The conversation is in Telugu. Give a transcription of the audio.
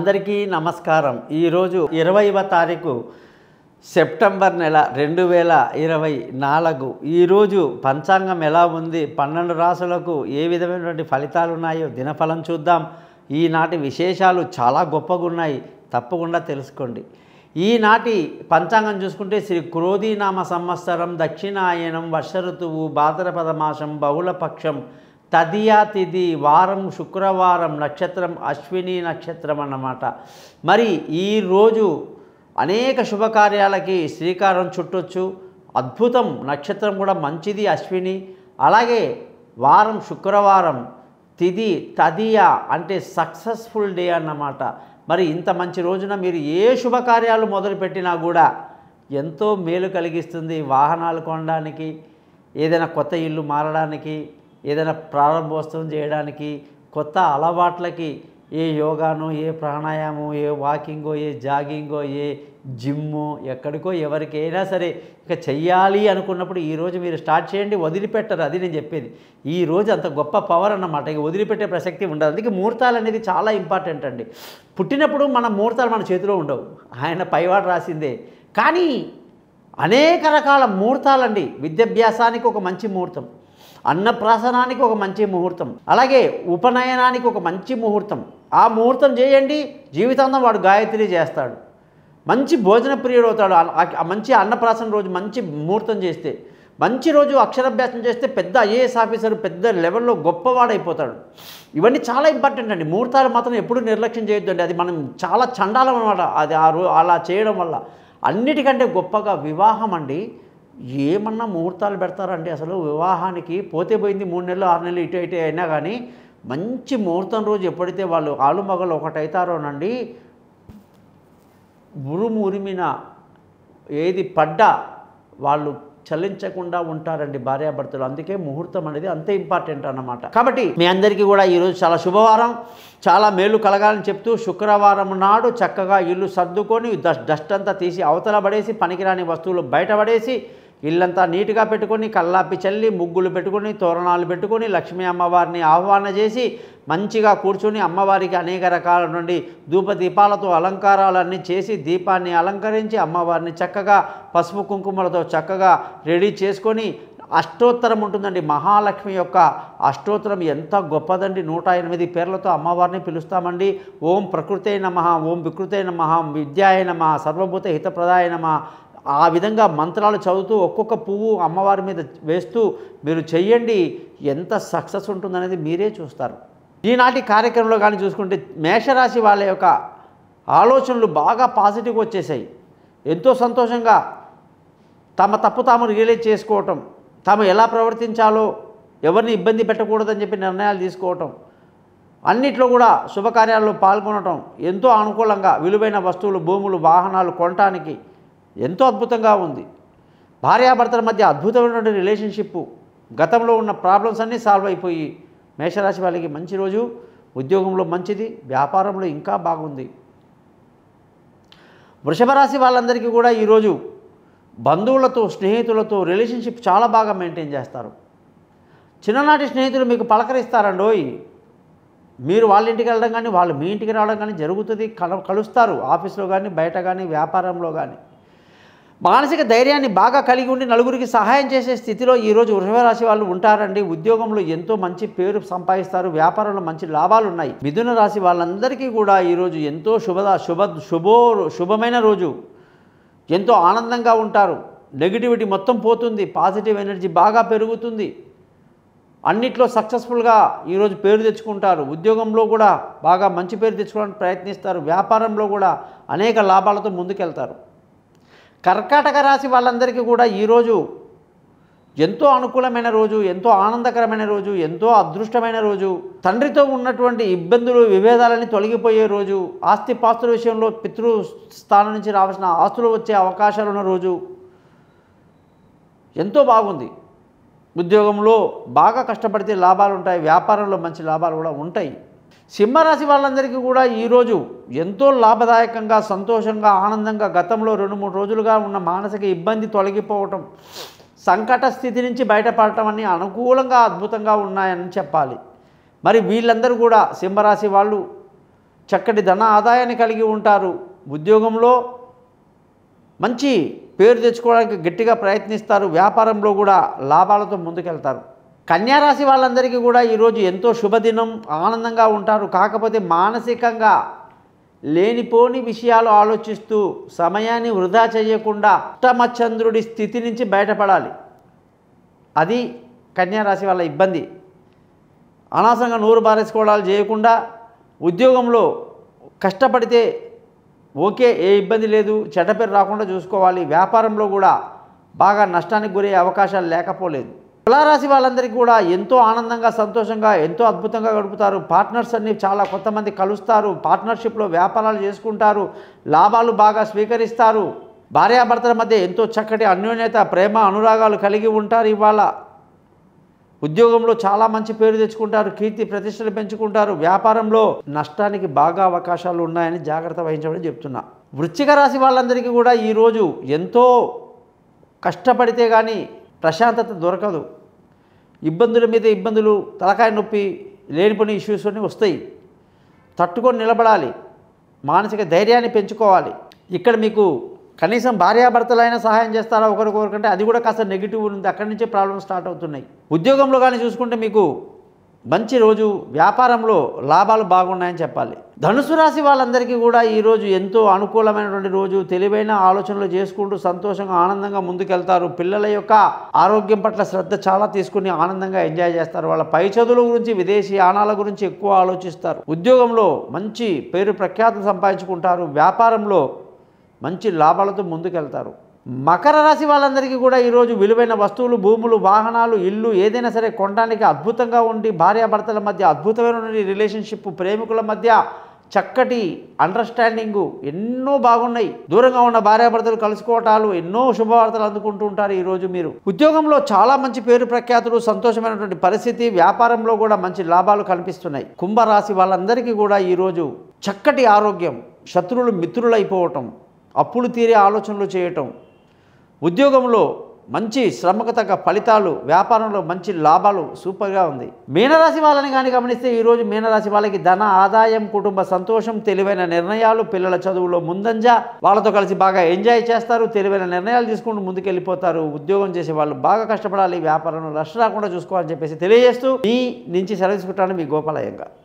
అందరికీ నమస్కారం। ఈరోజు 20వ తారీఖు సెప్టెంబర్ నెల 2024। ఈరోజు పంచాంగం ఎలా ఉంది, 12 రాశులకు ఏ విధమైనటువంటి ఫలితాలు ఉన్నాయో దినఫలం చూద్దాం। ఈనాటి విశేషాలు చాలా గొప్పగా ఉన్నాయి, తప్పకుండా తెలుసుకోండి। ఈనాటి పంచాంగం చూసుకుంటే శ్రీ క్రోధీనామ సంవత్సరం, దక్షిణాయనం, వర్ష ఋతువు, భాద్రపద మాసం, బహుళపక్షం, తదియా తిథి, వారం శుక్రవారం, నక్షత్రం అశ్విని నక్షత్రం అన్నమాట। మరి ఈరోజు అనేక శుభకార్యాలకి శ్రీకారం చుట్టొచ్చు। అద్భుతం, నక్షత్రం కూడా మంచిది అశ్విని, అలాగే వారం శుక్రవారం, తిథి తదియా అంటే సక్సెస్ఫుల్ డే అన్నమాట। మరి ఇంత మంచి రోజున మీరు ఏ శుభకార్యాలు మొదలుపెట్టినా కూడా ఎంతో మేలు కలిగిస్తుంది। వాహనాలు కొనడానికి, ఏదైనా కొత్త ఇల్లు మారడానికి, ఏదైనా ప్రారంభోత్సవం చేయడానికి, కొత్త అలవాట్లకి, ఏ యోగానో, ఏ ప్రాణాయామం, ఏ వాకింగో, ఏ జాగింగో, ఏ జిమ్మో, ఎక్కడికో ఎవరికైనా సరే ఇక చెయ్యాలి అనుకున్నప్పుడు ఈరోజు మీరు స్టార్ట్ చేయండి, వదిలిపెట్టరు। అది నేను చెప్పేది, ఈరోజు అంత గొప్ప పవర్ అన్నమాట, ఇక వదిలిపెట్టే ప్రసక్తి ఉండదు। అందుకే ముహూర్తాలు అనేది చాలా ఇంపార్టెంట్ అండి। పుట్టినప్పుడు మన ముహూర్తాలు మన చేతిలో ఉండవు, ఆయన పైవాడు రాసిందే। కానీ అనేక రకాల ముహూర్తాలండి। విద్యాభ్యాసానికి ఒక మంచి ముహూర్తం, అన్నప్రాసనానికి ఒక మంచి ముహూర్తం, అలాగే ఉపనయనానికి ఒక మంచి ముహూర్తం। ఆ ముహూర్తం చేయండి, జీవితాంతం వాడు గాయత్రి చేస్తాడు, మంచి భోజన ప్రియుడు అవుతాడు। మంచి అన్నప్రాసన రోజు మంచి ముహూర్తం చేస్తే, మంచి రోజు అక్షరాభ్యాసం చేస్తే పెద్ద ఐఏఎస్ ఆఫీసర్, పెద్ద లెవెల్లో గొప్పవాడైపోతాడు। ఇవన్నీ చాలా ఇంపార్టెంట్ అండి। ముహూర్తాలు మాత్రం ఎప్పుడూ నిర్లక్ష్యం చేయొద్దండి, అది మనం చాలా చండాలం అన్నమాట। అది అలా చేయడం వల్ల అన్నిటికంటే గొప్పగా వివాహం అండి। ఏమన్నా ముహూర్తాలు పెడతారండి అసలు వివాహానికి? పోతే పోయింది, 3 నెలలు 6 నెలలు ఇటు ఇటు అయినా కానీ మంచి ముహూర్తం రోజు ఎప్పుడైతే వాళ్ళు ఆలు మగలు ఒకటైతారోనండి, ఉరిమిన ఏది పడ్డా వాళ్ళు చలించకుండా ఉంటారండి భార్యాభర్తలు। అందుకే ముహూర్తం అనేది అంతే ఇంపార్టెంట్ అన్నమాట। కాబట్టి మీ అందరికీ కూడా ఈరోజు చాలా శుభవారం, చాలా మేలు కలగాలని చెప్తూ, శుక్రవారం నాడు చక్కగా ఇల్లు సర్దుకొని డస్ట్ అంతా తీసి అవతల పడేసి, పనికిరాని వస్తువులు బయట పడేసి, ఇల్లంతా నీట్గా పెట్టుకొని, కల్లాపి చల్లి, ముగ్గులు పెట్టుకొని, తోరణాలు పెట్టుకొని, లక్ష్మీ అమ్మవారిని ఆహ్వాన చేసి మంచిగా కూర్చొని అమ్మవారికి అనేక రకాల నుండి ధూపదీపాలతో అలంకారాలన్నీ చేసి, దీపాన్ని అలంకరించి అమ్మవారిని చక్కగా పసుపు కుంకుమలతో చక్కగా రెడీ చేసుకొని, అష్టోత్తరం ఉంటుందండి, మహాలక్ష్మి యొక్క అష్టోత్తరం ఎంత గొప్పదండి। 108 పేర్లతో అమ్మవారిని పిలుస్తామండి। ఓం ప్రకృతే నమః, ఓం వికృతే నమః, విద్యాయ నమః, సర్వభూత హితప్రదాయ నమః, ఆ విధంగా మంత్రాలు చదువుతూ ఒక్కొక్క పువ్వు అమ్మవారి మీద వేస్తూ మీరు చెయ్యండి, ఎంత సక్సెస్ ఉంటుందనేది మీరే చూస్తారు। ఈనాటి కార్యక్రమంలో కానీ చూసుకుంటే మేషరాశి వాళ్ళ యొక్క ఆలోచనలు బాగా పాజిటివ్గా వచ్చేసాయి। ఎంతో సంతోషంగా తమ తప్పు తాము రియలైజ్ చేసుకోవటం, తాము ఎలా ప్రవర్తించాలో, ఎవరిని ఇబ్బంది పెట్టకూడదని చెప్పి నిర్ణయాలు తీసుకోవటం, అన్నిట్లో కూడా శుభకార్యాల్లో పాల్గొనటం, ఎంతో అనుకూలంగా విలువైన వస్తువులు, భూములు, వాహనాలు కొనటానికి ఎంతో అద్భుతంగా ఉంది। భార్యాభర్తల మధ్య అద్భుతమైనటువంటి రిలేషన్షిప్, గతంలో ఉన్న ప్రాబ్లమ్స్ అన్నీ సాల్వ్ అయిపోయి మేషరాశి వాళ్ళకి మంచి రోజు। ఉద్యోగంలో మంచిది, వ్యాపారంలో ఇంకా బాగుంది। వృషభ రాశి వాళ్ళందరికీ కూడా ఈరోజు బంధువులతో, స్నేహితులతో రిలేషన్షిప్ చాలా బాగా మెయింటైన్ చేస్తారు। చిన్ననాటి స్నేహితులు మీకు పలకరిస్తారండోయ్, మీరు వాళ్ళ ఇంటికి వెళ్ళడం కానీ, వాళ్ళు మీ ఇంటికి రావడం కానీ జరుగుతుంది, కలుస్తారు ఆఫీస్లో కానీ, బయట కానీ, వ్యాపారంలో కానీ। మానసిక ధైర్యాన్ని బాగా కలిగి ఉండి నలుగురికి సహాయం చేసే స్థితిలో ఈరోజు వృషభ రాశి వాళ్ళు ఉంటారండి। ఉద్యోగంలో ఎంతో మంచి పేరు సంపాదిస్తారు, వ్యాపారంలో మంచి లాభాలు ఉన్నాయి। మిథున రాశి వాళ్ళందరికీ కూడా ఈరోజు ఎంతో శుభమైన రోజు, ఎంతో ఆనందంగా ఉంటారు। నెగిటివిటీ మొత్తం పోతుంది, పాజిటివ్ ఎనర్జీ బాగా పెరుగుతుంది, అన్నిట్లో సక్సెస్ఫుల్గా ఈరోజు పేరు తెచ్చుకుంటారు। ఉద్యోగంలో కూడా బాగా మంచి పేరు తెచ్చుకోవడానికి ప్రయత్నిస్తారు, వ్యాపారంలో కూడా అనేక లాభాలతో ముందుకెళ్తారు। కర్కాటక రాశి వాళ్ళందరికీ కూడా ఈరోజు ఎంతో అనుకూలమైన రోజు, ఎంతో ఆనందకరమైన రోజు, ఎంతో అదృష్టమైన రోజు। తండ్రితో ఉన్నటువంటి ఇబ్బందులు, విభేదాలని తొలగిపోయే రోజు। ఆస్తిపాస్తుల విషయంలో పితృస్థానం నుంచి రావాల్సిన ఆస్తులు వచ్చే అవకాశాలు ఉన్న రోజు, ఎంతో బాగుంది। ఉద్యోగంలో బాగా కష్టపడితే లాభాలు ఉంటాయి, వ్యాపారంలో మంచి లాభాలు కూడా ఉంటాయి। సింహరాశి వాళ్ళందరికీ కూడా ఈరోజు ఎంతో లాభదాయకంగా, సంతోషంగా, ఆనందంగా, గతంలో 2-3 రోజులుగా ఉన్న మానసిక ఇబ్బంది తొలగిపోవటం, సంకట స్థితి నుంచి బయటపడటం అన్నీ అనుకూలంగా, అద్భుతంగా ఉన్నాయని చెప్పాలి। మరి వీళ్ళందరూ కూడా సింహరాశి వాళ్ళు చక్కటి ధన ఆదాయాన్ని కలిగి ఉంటారు. ఉద్యోగంలో మంచి పేరు తెచ్చుకోవడానికి గట్టిగా ప్రయత్నిస్తారు. వ్యాపారంలో కూడా లాభాలతో ముందుకెళ్తారు. కన్యారాశి వాళ్ళందరికీ కూడా ఈరోజు ఎంతో శుభదినం, ఆనందంగా ఉంటారు. కాకపోతే మానసికంగా లేనిపోని విషయాలు ఆలోచిస్తూ సమయాన్ని వృధా చేయకుండా అష్టమచంద్రుడి స్థితి నుంచి బయటపడాలి. అది కన్యారాశి వాళ్ళ ఇబ్బంది. అనవసరంగా నోరు బారేసుకోవడాలు చేయకుండా ఉద్యోగంలో కష్టపడితే ఓకే, ఏ ఇబ్బంది లేదు, చెడ్డ పేరు రాకుండా చూసుకోవాలి. వ్యాపారంలో కూడా బాగా నష్టానికి గురయ్యే అవకాశాలు లేకపోలేదు. తులారాశి వాళ్ళందరికీ కూడా ఎంతో ఆనందంగా, సంతోషంగా, ఎంతో అద్భుతంగా గడుపుతారు. పార్ట్నర్స్ అన్ని చాలా కొంతమంది కలుస్తారు. పార్ట్నర్షిప్లో వ్యాపారాలు చేసుకుంటారు. లాభాలు బాగా స్వీకరిస్తారు. భార్యాభర్తల మధ్య ఎంతో చక్కటి అన్యోన్యత, ప్రేమ, అనురాగాలు కలిగి ఉంటారు. ఇవాళ ఉద్యోగంలో చాలా మంచి పేరు తెచ్చుకుంటారు. కీర్తి ప్రతిష్టలు పెంచుకుంటారు. వ్యాపారంలో నష్టానికి బాగా అవకాశాలు ఉన్నాయని జాగ్రత్త వహించమని చెప్తున్నా. వృశ్చిక రాశి వాళ్ళందరికీ కూడా ఈరోజు ఎంతో కష్టపడితే కానీ ప్రశాంతత దొరకదు. ఇబ్బందుల మీద ఇబ్బందులు, తలకాయ నొప్పి, లేనిపోని ఇష్యూస్ అన్నీ వస్తాయి. తట్టుకొని నిలబడాలి. మానసిక ధైర్యాన్ని పెంచుకోవాలి. ఇక్కడ మీకు కనీసం భార్యాభర్తలైనా సహాయం చేస్తారా ఒకరికొకరికంటే, అది కూడా కాస్త నెగిటివ్ ఉంది. అక్కడి నుంచే ప్రాబ్లమ్స్ స్టార్ట్ అవుతున్నాయి. ఉద్యోగంలో కానీ చూసుకుంటే మీకు మంచి రోజు, వ్యాపారంలో లాభాలు బాగున్నాయని చెప్పాలి. ధనుసు రాశి వాళ్ళందరికీ కూడా ఈరోజు ఎంతో అనుకూలమైనటువంటి రోజు. తెలివైన ఆలోచనలు చేసుకుంటూ సంతోషంగా, ఆనందంగా ముందుకెళ్తారు. పిల్లల యొక్క ఆరోగ్యం పట్ల శ్రద్ధ చాలా తీసుకుని ఆనందంగా ఎంజాయ్ చేస్తారు. వాళ్ళ పై చదువుల గురించి, విదేశీ యానాల గురించి ఎక్కువ ఆలోచిస్తారు. ఉద్యోగంలో మంచి పేరు ప్రఖ్యాతులు సంపాదించుకుంటారు. వ్యాపారంలో మంచి లాభాలతో ముందుకెళ్తారు. మకర రాశి వాళ్ళందరికీ కూడా ఈరోజు విలువైన వస్తువులు, భూములు, వాహనాలు, ఇల్లు ఏదైనా సరే కొనడానికి అద్భుతంగా ఉండి, భార్యాభర్తల మధ్య అద్భుతమైన రిలేషన్షిప్, ప్రేమికుల మధ్య చక్కటి అండర్స్టాండింగు ఎన్నో బాగున్నాయి. దూరంగా ఉన్న భార్యాభర్తలు కలుసుకోవటాలు, ఎన్నో శుభవార్తలు అందుకుంటూ ఉంటారు ఈరోజు మీరు. ఉద్యోగంలో చాలా మంచి పేరు ప్రఖ్యాతులు, సంతోషమైనటువంటి పరిస్థితి, వ్యాపారంలో కూడా మంచి లాభాలు కనిపిస్తున్నాయి. కుంభరాశి వాళ్ళందరికీ కూడా ఈరోజు చక్కటి ఆరోగ్యం, శత్రువులు మిత్రులైపోవటం, అప్పులు తీరే ఆలోచనలు చేయటం, ఉద్యోగంలో మంచి శ్రమకు తగ్గ ఫలితాలు, వ్యాపారంలో మంచి లాభాలు సూపర్గా ఉంది. మీనరాశి వాళ్ళని కానీ గమనిస్తే ఈరోజు మీనరాశి వాళ్ళకి ధన ఆదాయం, కుటుంబ సంతోషం, తెలివైన నిర్ణయాలు, పిల్లల చదువులో ముందంజ, వాళ్ళతో కలిసి బాగా ఎంజాయ్ చేస్తారు. తెలివైన నిర్ణయాలు తీసుకుంటూ ముందుకెళ్ళిపోతారు. ఉద్యోగం చేసే వాళ్ళు బాగా కష్టపడాలి. వ్యాపారంలో నష్టం రాకుండా చూసుకోవాలని చెప్పేసి తెలియజేస్తూ ఈ నుంచి సెలవు తీసుకుంటాను మీ గోపాలయ్యంగా.